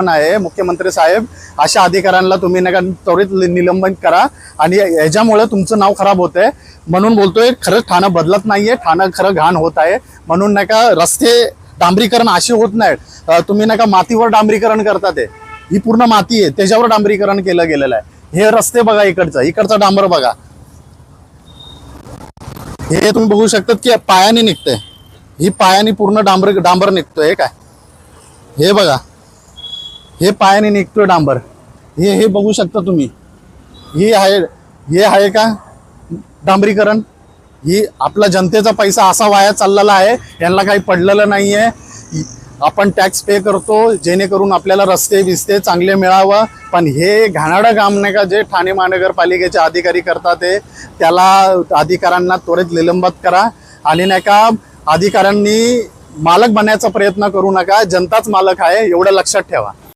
आहे मुख्यमंत्री साहेब, अशा अधिकाऱ्यांना तुम्ही नाही का त्वरित निलंबन करा आणि याच्यामुळे तुमचं नाव खराब होत आहे. म्हणून बोलतोय, खरंच ठाणं बदलत नाहीये, ठाणं खरं घाण होत आहे. म्हणून नाही का रस्ते डांबरीकरण असे होत नाहीत. तुम्ही नाही का मातीवर डांबरीकरण करतात, ही पूर्ण माती आहे त्याच्यावर डांबरीकरण केलं गेलेलं आहे. हे रस्ते बघा, इकडचा डांबर बघा, हे तुम्ही बघू शकतात की पायाने निघतंय, ही पायाने पूर्ण डांबर निघतोय. काय हे बघा, हे पायाने निघतोय डांबर, हे बघू शकता तुम्ही. हे आहे का डांबरीकरण? ही आपला जनतेचा पैसा असा वाया चाललेला आहे, यांना काही पडलेलं नाहीये. आपण टॅक्स पे करतो जेणेकरून आपल्याला रस्ते बिस्ते चांगले मिळावं, पण हे घाणारं काम नाही का जे ठाणे महानगरपालिकेचे अधिकारी करतात त्याला अधिकाऱ्यांना त्वरित निलंबित करा. आणि नाही का अधिकाऱ्यांनी मालक बनायचा प्रयत्न करू नका, जनताच मालक आहे एवढं लक्षात ठेवा.